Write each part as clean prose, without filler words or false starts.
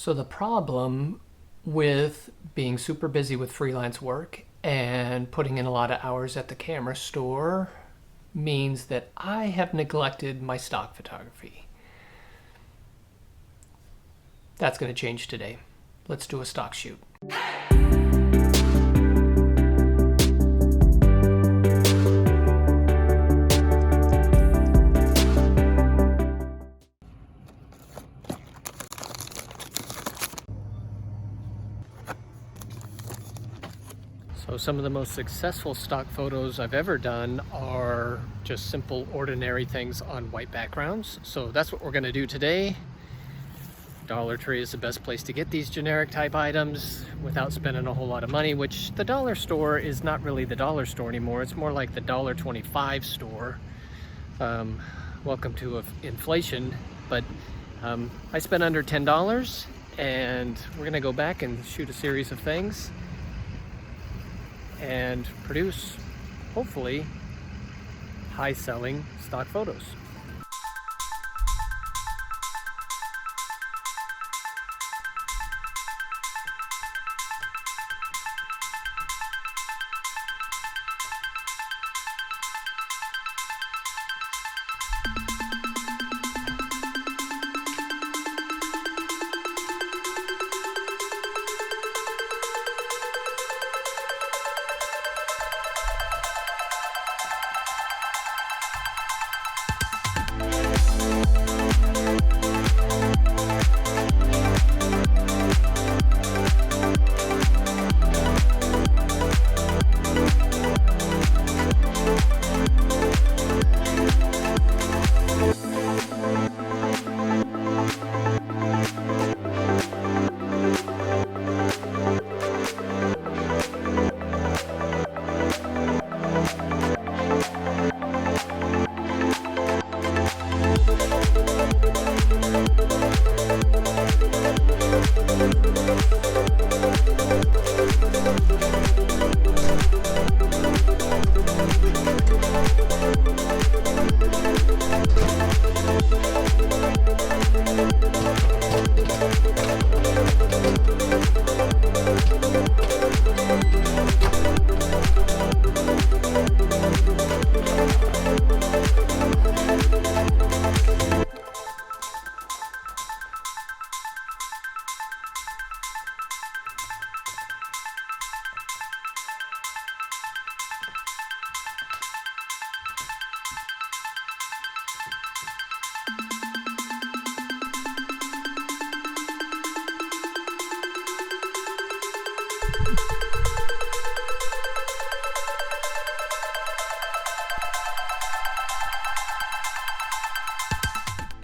So the problem with being super busy with freelance work and putting in a lot of hours at the camera store means that I have neglected my stock photography. That's going to change today. Let's do a stock shoot. So some of the most successful stock photos I've ever done are just simple, ordinary things on white backgrounds. So that's what we're going to do today. Dollar Tree is the best place to get these generic type items without spending a whole lot of money, which the dollar store is not really the dollar store anymore. It's more like the $1.25 store. Welcome to inflation, but I spent under $10 and we're going to go back and shoot a series of things and produce, hopefully, high-selling stock photos.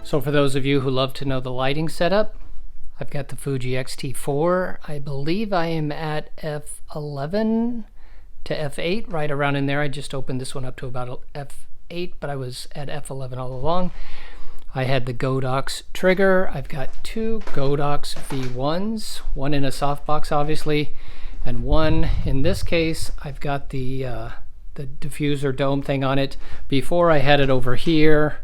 So for those of you who love to know the lighting setup, I've got the Fuji X-T4. I believe I am at f11 to f8, right around in there. I just opened this one up to about f8, but I was at f11 all along. I had the Godox trigger. I've got two Godox V1s, one in a softbox obviously, and one, in this case, I've got the diffuser dome thing on it. Before I had it over here,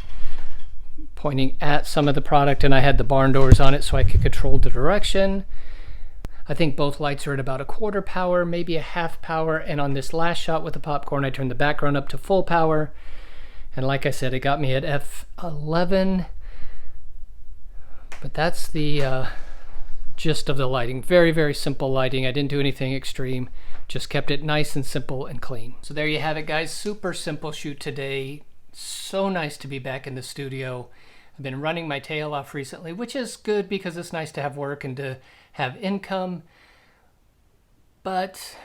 pointing at some of the product, and I had the barn doors on it so I could control the direction. I think both lights are at about 1/4 power, maybe 1/2 power, and on this last shot with the popcorn I turned the background up to full power, and like I said, it got me at f11. But that's the gist of the lighting. Very, very simple lighting. I didn't do anything extreme, just kept it nice and simple and clean. So there you have it, guys. Super simple shoot today. So nice to be back in the studio. I've been running my tail off recently, which is good because it's nice to have work and to have income. But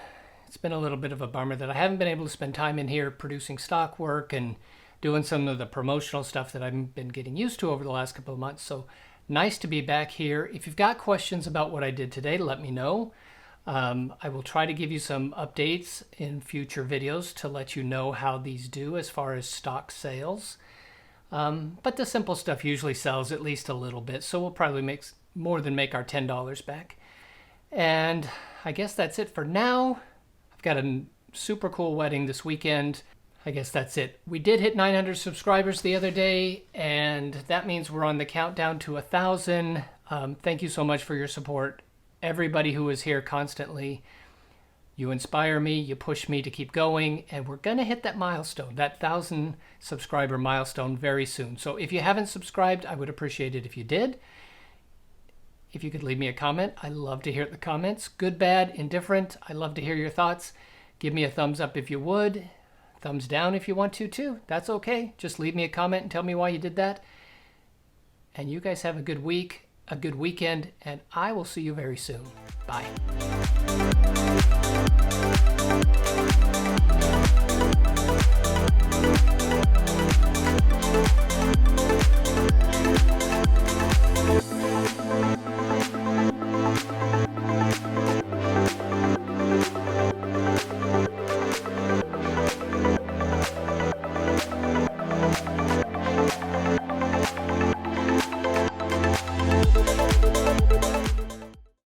it's been a little bit of a bummer that I haven't been able to spend time in here producing stock work and doing some of the promotional stuff that I've been getting used to over the last couple of months. So nice to be back here. If you've got questions about what I did today, let me know. I will try to give you some updates in future videos to let you know how these do as far as stock sales. But the simple stuff usually sells at least a little bit, so we'll probably make more than make our $10 back. And I guess that's it for now. I've got a super cool wedding this weekend. I guess that's it. We did hit 900 subscribers the other day, and that means we're on the countdown to 1,000. Thank you so much for your support. Everybody who is here constantly, you inspire me, you push me to keep going, and we're going to hit that milestone, that 1,000 subscriber milestone very soon. So if you haven't subscribed, I would appreciate it if you did. If you could leave me a comment, I love to hear the comments. Good, bad, indifferent. I love to hear your thoughts. Give me a thumbs up if you would. Thumbs down if you want to too. That's okay. Just leave me a comment and tell me why you did that. And you guys have a good week, a good weekend, and I will see you very soon. Bye.